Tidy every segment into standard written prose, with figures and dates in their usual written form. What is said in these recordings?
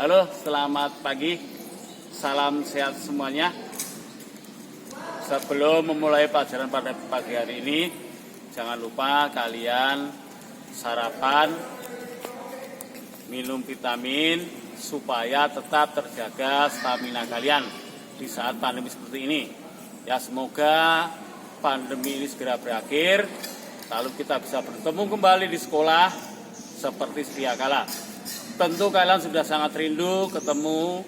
Halo, selamat pagi. Salam sehat semuanya. Sebelum memulai pelajaran pada pagi hari ini, jangan lupa kalian sarapan, minum vitamin supaya tetap terjaga stamina kalian di saat pandemi seperti ini. Ya, semoga pandemi ini segera berakhir, lalu kita bisa bertemu kembali di sekolah seperti sedia kala. Tentu kalian sudah sangat rindu ketemu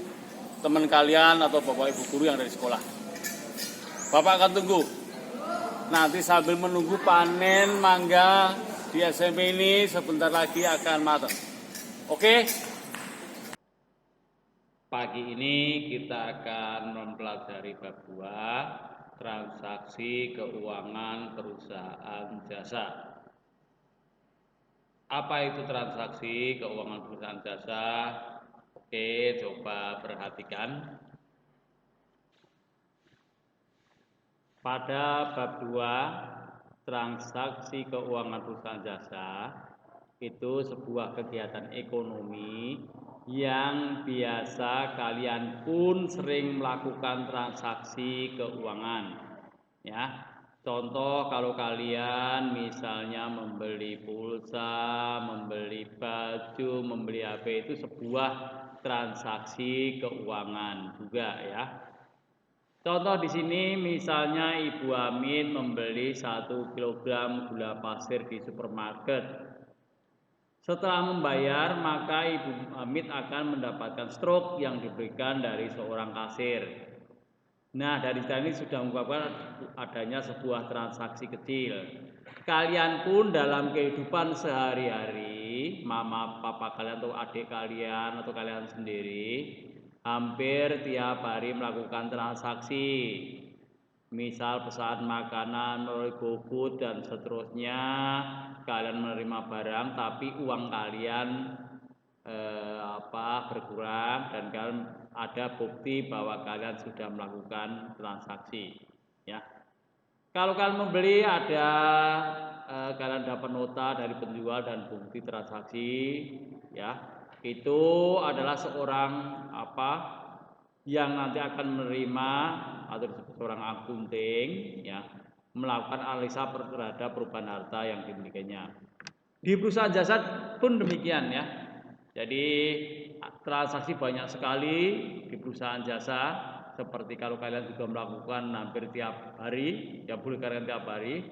teman kalian atau bapak ibu guru yang dari sekolah. Bapak akan tunggu. Nanti sambil menunggu panen mangga di SMP ini sebentar lagi akan matang. Oke? Pagi ini kita akan mempelajari bab 2, transaksi keuangan perusahaan jasa. Apa itu transaksi keuangan perusahaan jasa? Oke, coba perhatikan. Pada bab 2, transaksi keuangan perusahaan jasa, itu sebuah kegiatan ekonomi yang biasa kalian pun sering melakukan transaksi keuangan. Ya. Contoh kalau kalian misalnya membeli pulsa, membeli baju, membeli HP, itu sebuah transaksi keuangan juga ya. Contoh di sini misalnya Ibu Amin membeli 1 kg gula pasir di supermarket. Setelah membayar, maka Ibu Amin akan mendapatkan struk yang diberikan dari seorang kasir. Nah, dari sini sudah mengungkapkan adanya sebuah transaksi kecil. Kalian pun dalam kehidupan sehari-hari, mama, papa kalian atau adik kalian atau kalian sendiri, hampir tiap hari melakukan transaksi. Misal pesan makanan melalui GoFood dan seterusnya, kalian menerima barang tapi uang kalian berkurang dan kalian ada bukti bahwa kalian sudah melakukan transaksi ya. Kalau kalian membeli ada kalian dapat nota dari penjual dan bukti transaksi ya. Itu adalah seorang yang nanti akan menerima atau seorang akunting ya, melakukan analisa terhadap perubahan harta yang dimilikinya. Di perusahaan jasa pun demikian ya. Jadi transaksi banyak sekali di perusahaan jasa, seperti kalau kalian juga melakukan hampir tiap hari, ya boleh kalian tiap hari.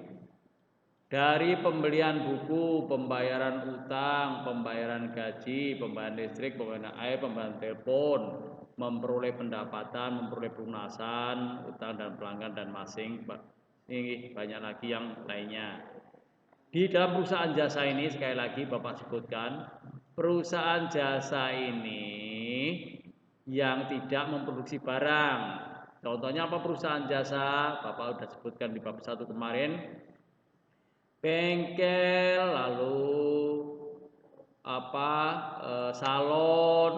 Dari pembelian buku, pembayaran utang, pembayaran gaji, pembayaran listrik, pembayaran air, pembayaran telepon, memperoleh pendapatan, memperoleh pelunasan, utang dan pelanggan dan masing, ini banyak lagi yang lainnya. Di dalam perusahaan jasa ini sekali lagi Bapak sebutkan, perusahaan jasa ini yang tidak memproduksi barang. Contohnya apa perusahaan jasa? Bapak sudah sebutkan di bab 1 kemarin. Bengkel, lalu salon,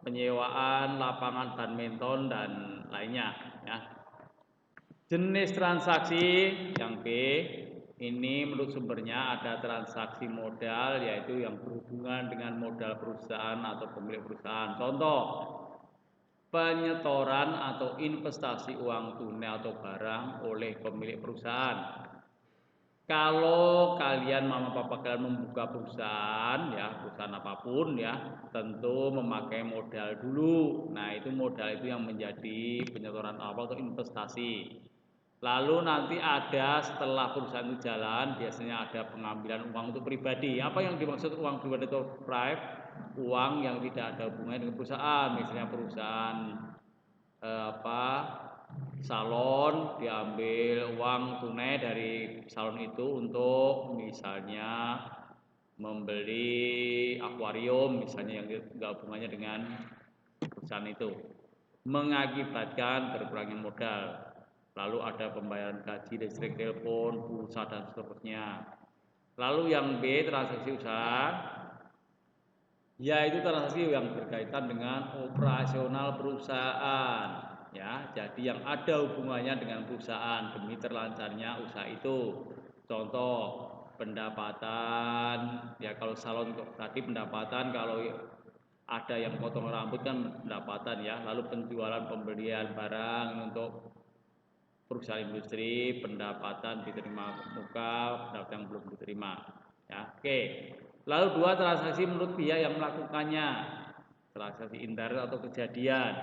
penyewaan lapangan badminton dan lainnya ya. Jenis transaksi yang B ini menurut sumbernya ada transaksi modal, yaitu yang berhubungan dengan modal perusahaan atau pemilik perusahaan. Contoh, penyetoran atau investasi uang tunai atau barang oleh pemilik perusahaan. Kalau kalian mama papa kalian membuka perusahaan ya, perusahaan apapun ya, tentu memakai modal dulu. Nah, itu modal itu yang menjadi penyetoran awal atau investasi. Lalu nanti ada setelah perusahaan itu jalan, biasanya ada pengambilan uang untuk pribadi. Apa yang dimaksud uang pribadi itu private? Uang yang tidak ada hubungannya dengan perusahaan. Misalnya perusahaan salon, diambil uang tunai dari salon itu untuk misalnya membeli akuarium, misalnya yang tidak hubungannya dengan perusahaan itu, mengakibatkan berkurangnya modal. Lalu ada pembayaran gaji, listrik, telepon, pulsa dan seterusnya. Lalu yang B, transaksi usaha, yaitu transaksi yang berkaitan dengan operasional perusahaan ya. Jadi yang ada hubungannya dengan perusahaan demi terlancarnya usaha itu. Contoh pendapatan ya, kalau salon tadi pendapatan, kalau ada yang potong rambut kan pendapatan ya, lalu penjualan pembelian barang untuk perusahaan industri, pendapatan diterima muka, pendapatan yang belum diterima. Ya, oke. Lalu dua, transaksi menurut pihak yang melakukannya, transaksi intern atau kejadian.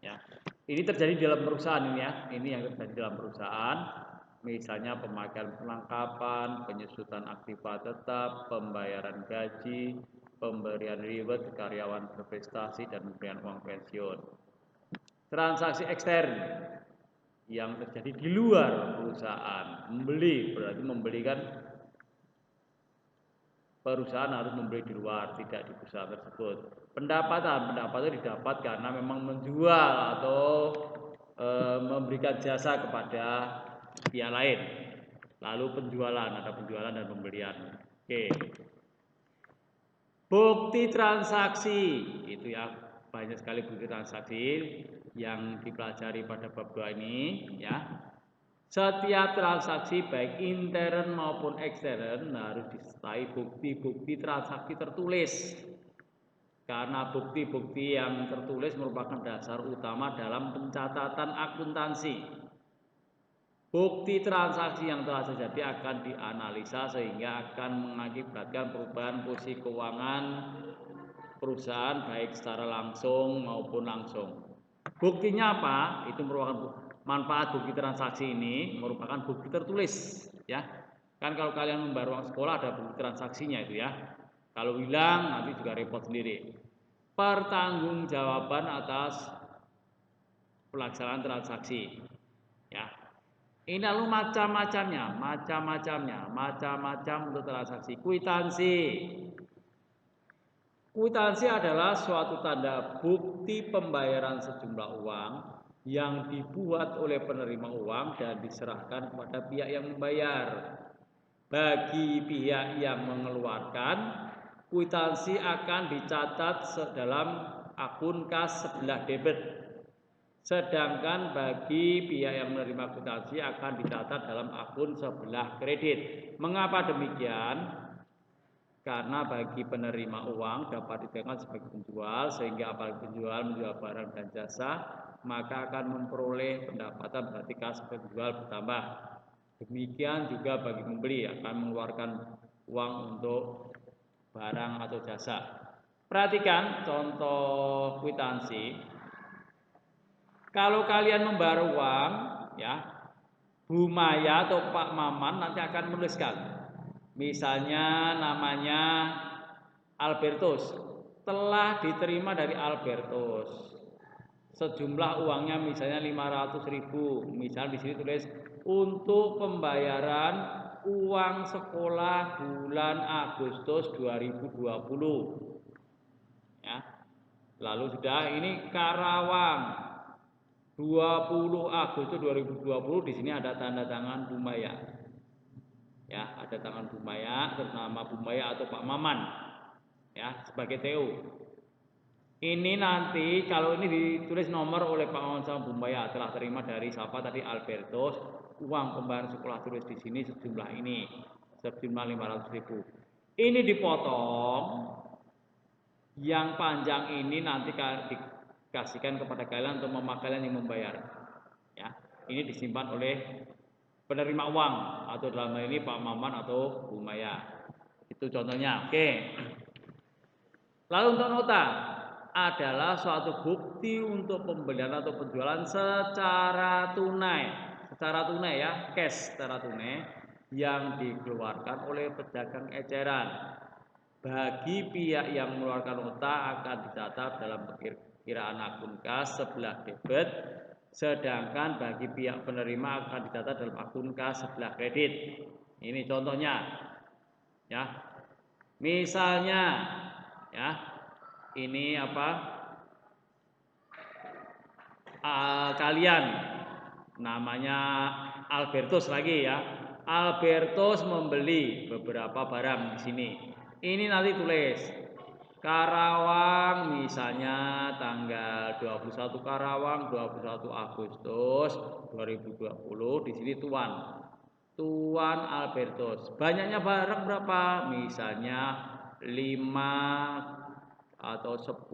Ya, ini terjadi di dalam perusahaan ini ya, ini yang terjadi dalam perusahaan. Misalnya pemakaian perlengkapan, penyusutan aktiva tetap, pembayaran gaji, pemberian reward karyawan berprestasi, dan pemberian uang pensiun. Transaksi ekstern yang terjadi di luar perusahaan, membeli, berarti membelikan perusahaan harus membeli di luar, tidak di perusahaan tersebut. Pendapatan didapat karena memang menjual atau memberikan jasa kepada pihak lain. Lalu penjualan, ada penjualan dan pembelian. Oke. Bukti transaksi, itu ya, banyak sekali bukti transaksi yang dipelajari pada bab 2 ini ya. Setiap transaksi baik intern maupun ekstern harus disertai bukti-bukti transaksi tertulis. Karena bukti-bukti yang tertulis merupakan dasar utama dalam pencatatan akuntansi. Bukti transaksi yang telah terjadi akan dianalisa sehingga akan mengakibatkan perubahan posisi keuangan perusahaan baik secara langsung maupun langsung. Buktinya apa? Itu merupakan manfaat bukti transaksi ini merupakan bukti tertulis ya. Kan kalau kalian membayar uang sekolah ada bukti transaksinya itu ya. Kalau hilang nanti juga repot sendiri. Pertanggungjawaban atas pelaksanaan transaksi ya. Ini lalu macam-macam untuk transaksi. Kwitansi adalah suatu tanda bukti pembayaran sejumlah uang yang dibuat oleh penerima uang dan diserahkan kepada pihak yang membayar. Bagi pihak yang mengeluarkan, kwitansi akan dicatat dalam akun kas sebelah debit. Sedangkan bagi pihak yang menerima kwitansi akan dicatat dalam akun sebelah kredit. Mengapa demikian? Karena bagi penerima uang dapat dikatakan sebagai penjual, sehingga apabila penjual menjual barang dan jasa, maka akan memperoleh pendapatan berarti kas penjual bertambah. Demikian juga bagi pembeli akan mengeluarkan uang untuk barang atau jasa. Perhatikan contoh kwitansi. Kalau kalian membayar uang, ya, Bu Maya atau Pak Maman nanti akan menuliskan. Misalnya namanya Albertus, telah diterima dari Albertus. Sejumlah uangnya misalnya 500.000. Misal di sini tulis untuk pembayaran uang sekolah bulan Agustus 2020. Ya. Lalu sudah ini Karawang 20 Agustus 2020, di sini ada tanda tangan Bu Maya. Ya, ada tangan Bu Maya, nama Bu Maya atau Pak Maman. Ya, sebagai TO. Ini nanti kalau ini ditulis nomor oleh Pak Maman sama Bu Maya telah terima dari siapa tadi Albertus, uang pembayaran sekolah tulis di sini sejumlah ini, sejumlah 500.000. Ini dipotong, yang panjang ini nanti dikasihkan kepada kalian untuk kalian yang membayar. Ya, ini disimpan oleh penerima uang atau dalam hal ini Pak Maman atau Bu Maya. Itu contohnya. Oke. Lalu untuk nota adalah suatu bukti untuk pembelian atau penjualan secara tunai. Secara tunai ya, cash secara tunai yang dikeluarkan oleh pedagang eceran. Bagi pihak yang mengeluarkan nota akan dicatat dalam perkiraan akun kas sebelah debit, sedangkan bagi pihak penerima akan dicatat dalam akun kas sebelah kredit. Ini contohnya ya. Misalnya ya, ini apa? Kalian namanya Albertus lagi ya. Albertus membeli beberapa barang di sini. Ini nanti tulis Karawang misalnya tanggal 21 Karawang 21 Agustus 2020, di sini Tuan Albertus. Banyaknya barang berapa? Misalnya 5 atau 10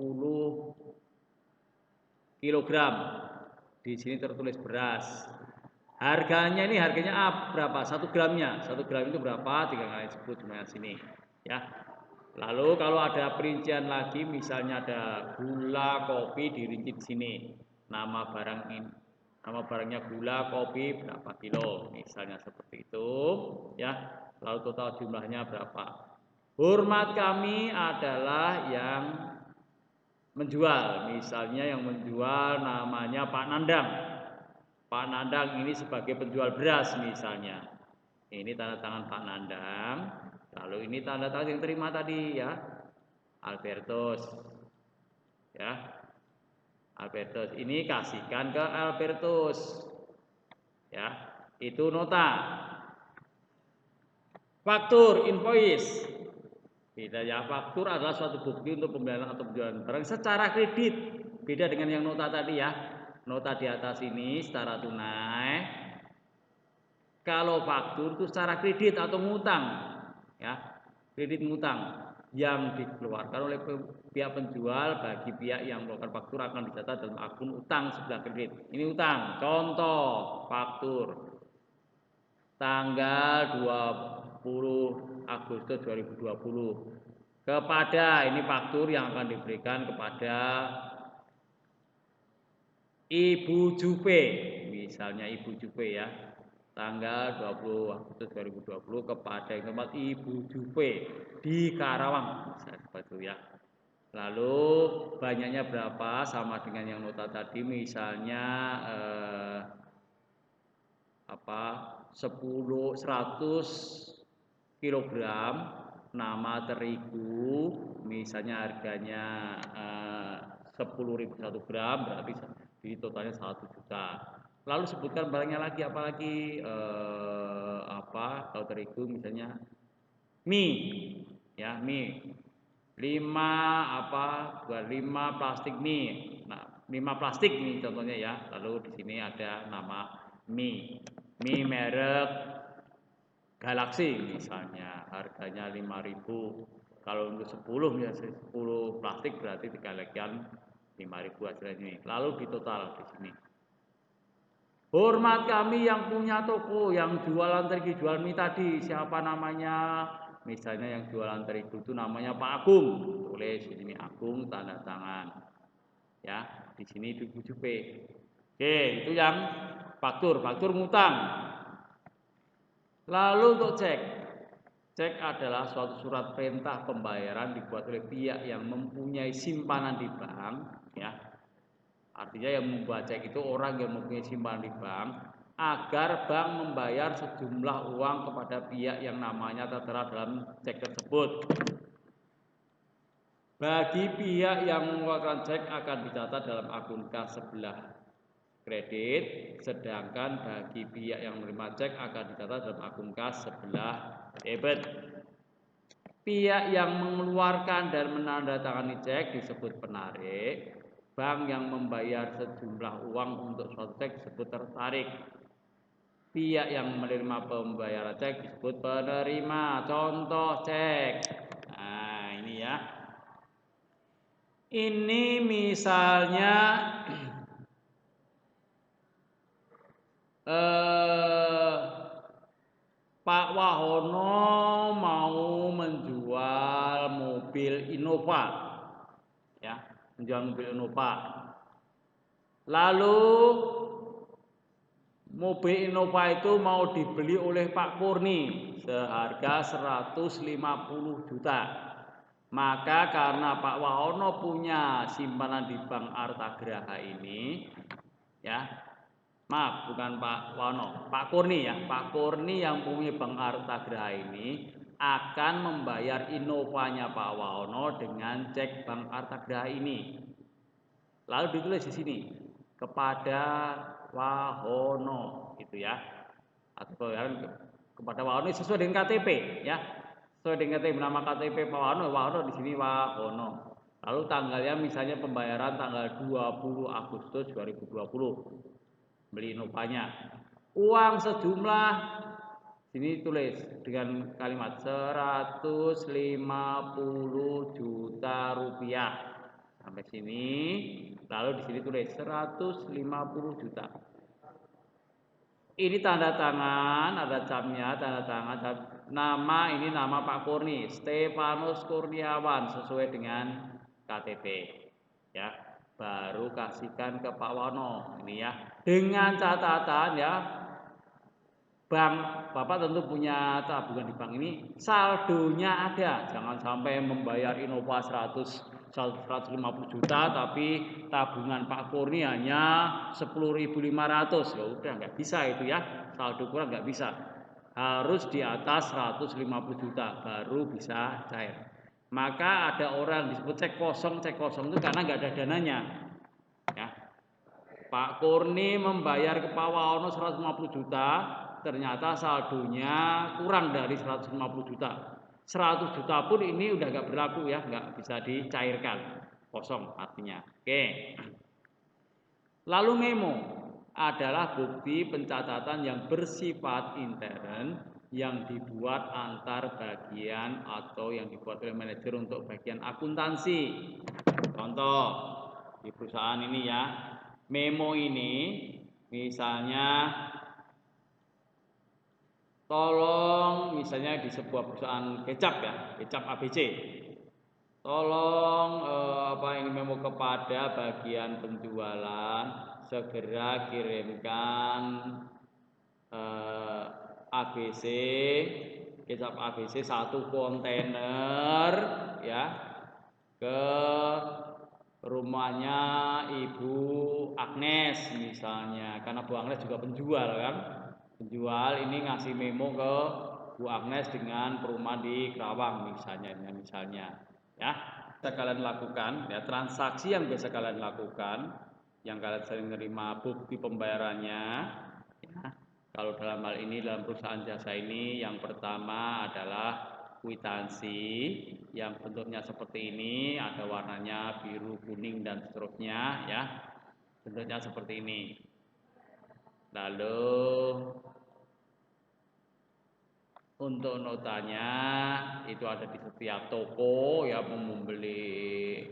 kilogram. Di sini tertulis beras. Harganya ini berapa? 1 gramnya. 1 gram itu berapa? 3 kali 10 cuma sini. Ya. Lalu kalau ada perincian lagi, misalnya ada gula, kopi dirinci di sini. Nama barangnya gula, kopi berapa kilo, misalnya seperti itu, ya. Lalu total jumlahnya berapa? Hormat kami adalah yang menjual, misalnya yang menjual namanya Pak Nandang. Pak Nandang ini sebagai penjual beras misalnya. Ini tanda tangan Pak Nandang. Lalu ini tanda tangan yang terima tadi ya, Albertus. Ya, Albertus ini kasihkan ke Albertus. Ya, itu nota. Faktur, invoice. Beda ya, faktur adalah suatu bukti untuk pembelian atau penjualan barang secara kredit. Beda dengan yang nota tadi ya. Nota di atas ini secara tunai. Kalau faktur itu secara kredit atau ngutang, ya, kredit ngutang yang dikeluarkan oleh pihak penjual bagi pihak yang melakukan faktur akan dicatat dalam akun utang sebelah kredit. Ini utang. Contoh faktur tanggal 20 Agustus 2020 kepada, ini faktur yang akan diberikan kepada Ibu Jupe, misalnya Ibu Jupe ya, tanggal 20 Agustus 2020 kepada yang tempat Ibu Jupe di Karawang, misalnya seperti itu ya. Lalu banyaknya berapa, sama dengan yang nota tadi, misalnya 100 kilogram nama terigu, misalnya harganya 10.000 1 gram, berarti di totalnya 1 juta. Lalu sebutkan barangnya lagi, apalagi kalau terigu misalnya mie, ya mie 5 plastik mie. Nah, 5 plastik nih contohnya ya. Lalu di sini ada nama mie merek Galaxy misalnya, harganya 5.000. Kalau untuk 10 ya 10 plastik berarti dikalikan 5.000 hasilnya ini. Lalu ditotal di sini. Hormat kami yang punya toko yang jualan terigu, jual mie tadi, siapa namanya? Misalnya yang jualan terigu itu namanya Pak Agung. Tulis di sini Agung, tanda tangan. Ya, di sini Ibu Jupe. Oke, itu yang faktur ngutang. Lalu untuk cek adalah suatu surat perintah pembayaran dibuat oleh pihak yang mempunyai simpanan di bank, ya. Artinya yang membuat cek itu orang yang mempunyai simpanan di bank agar bank membayar sejumlah uang kepada pihak yang namanya tertera dalam cek tersebut. Bagi pihak yang mengeluarkan cek akan dicatat dalam akun kas sebelah kredit, sedangkan bagi pihak yang menerima cek akan dicatat dalam akun kas sebelah debit. Pihak yang mengeluarkan dan menandatangani cek disebut penarik. Bank yang membayar sejumlah uang untuk suatu cek disebut tertarik. Pihak yang menerima pembayaran cek disebut penerima. Contoh cek. Nah, ini ya. Ini misalnya Pak Wahono mau menjual mobil Innova, ya, menjual mobil Innova. Lalu mobil Innova itu mau dibeli oleh Pak Kurni seharga 150 juta. Maka karena Pak Wahono punya simpanan di Bank Artagraha ini, ya. Maaf, bukan Pak Wahono, Pak Kurni ya. Pak Kurni yang punya Bank Artagraha ini akan membayar Innovanya Pak Wahono dengan cek Bank Artagraha ini. Lalu ditulis di sini kepada Wahono, gitu ya. Atau kepada Wahono sesuai dengan KTP, ya. Sesuai dengan KTP, nama KTP Pak Wahono di sini Wahono. Lalu tanggalnya misalnya pembayaran tanggal 20 Agustus 2020. Beli Innovanya. Uang sejumlah Sini tulis dengan kalimat 150 juta rupiah. Sampai sini, lalu di sini tulis 150 juta. Ini tanda tangan, ada jamnya, tanda tangan, nama ini nama Pak Kurni, Stefanus Kurniawan sesuai dengan KTP. Ya, baru kasihkan ke Pak Wono ini ya. Dengan catatan ya, bank, Bapak tentu punya tabungan di bank ini, saldonya ada. Jangan sampai membayar Innova 150 juta, tapi tabungan Pak Kurni hanya 10.500. Ya udah nggak bisa itu ya, saldo kurang nggak bisa. Harus di atas 150 juta baru bisa cair. Maka ada orang disebut cek kosong itu karena nggak ada dananya. Ya, Pak Kurni membayar ke Pak Wawono 150 juta, ternyata saldonya kurang dari 150 juta. 100 juta pun ini udah nggak berlaku ya, nggak bisa dicairkan, kosong artinya. Oke. Lalu memo adalah bukti pencatatan yang bersifat intern yang dibuat antar bagian atau yang dibuat oleh manajer untuk bagian akuntansi. Contoh di perusahaan ini ya, memo ini misalnya tolong misalnya di sebuah perusahaan kecap ya, kecap ABC. Tolong ini memo kepada bagian penjualan segera kirimkan ABC kecap ABC 1 kontainer ya ke rumahnya Ibu Agnes misalnya, karena Bu Agnes juga penjual kan, penjual ini ngasih memo ke Bu Agnes dengan perumahan di Kerawang misalnya ya. Bisa kalian lakukan ya, transaksi yang biasa kalian lakukan, yang kalian sering menerima bukti pembayarannya ya. Kalau dalam hal ini dalam perusahaan jasa ini yang pertama adalah kwitansi yang bentuknya seperti ini, ada warnanya biru, kuning dan seterusnya ya. Bentuknya seperti ini. Lalu untuk notanya itu ada di setiap toko ya, membeli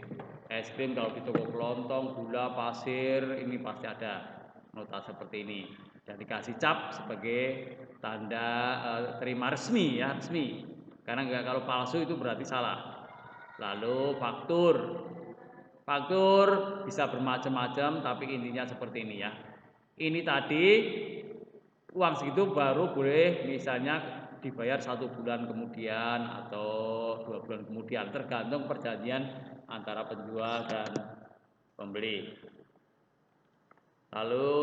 es krim kalau di toko kelontong, gula, pasir, ini pasti ada nota seperti ini. Dan dikasih cap sebagai tanda terima resmi ya, resmi. Karena kalau palsu itu berarti salah. Lalu faktur. Faktur bisa bermacam-macam tapi intinya seperti ini ya. Ini tadi uang segitu baru boleh misalnya dibayar 1 bulan kemudian atau 2 bulan kemudian, tergantung perjanjian antara penjual dan pembeli. Lalu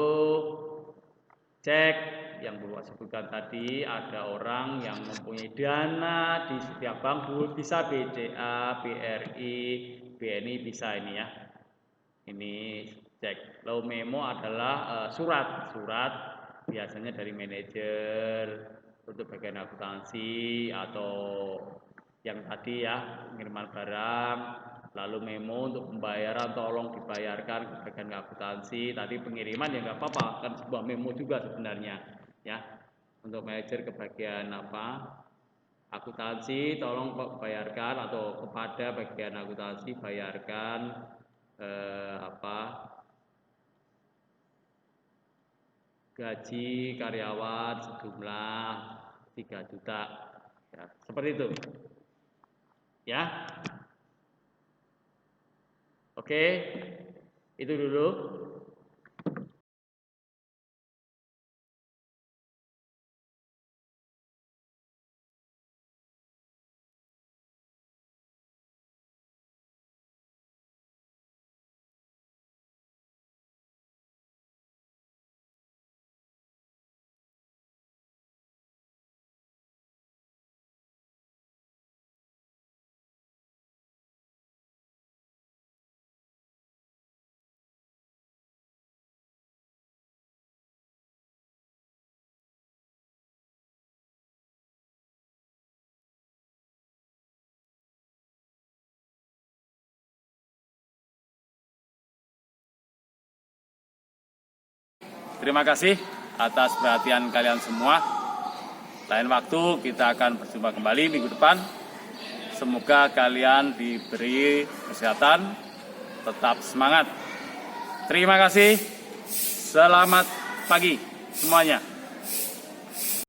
cek yang Bapak sebutkan tadi, ada orang yang mempunyai dana di setiap bank, bisa BCA, BRI, BNI bisa ini ya. Ini cek. Lalu memo adalah surat biasanya dari manajer untuk bagian akuntansi atau yang tadi ya, pengiriman barang. Lalu memo untuk pembayaran tolong dibayarkan ke bagian akuntansi. Tadi pengiriman ya nggak apa-apa, kan sebuah memo juga sebenarnya ya. Untuk manajer ke bagian akuntansi tolong bayarkan, atau kepada bagian akuntansi bayarkan gaji karyawan sejumlah 3 juta ya, seperti itu ya. Oke, itu dulu. Terima kasih atas perhatian kalian semua. Lain waktu kita akan berjumpa kembali minggu depan. Semoga kalian diberi kesehatan, tetap semangat. Terima kasih. Selamat pagi semuanya.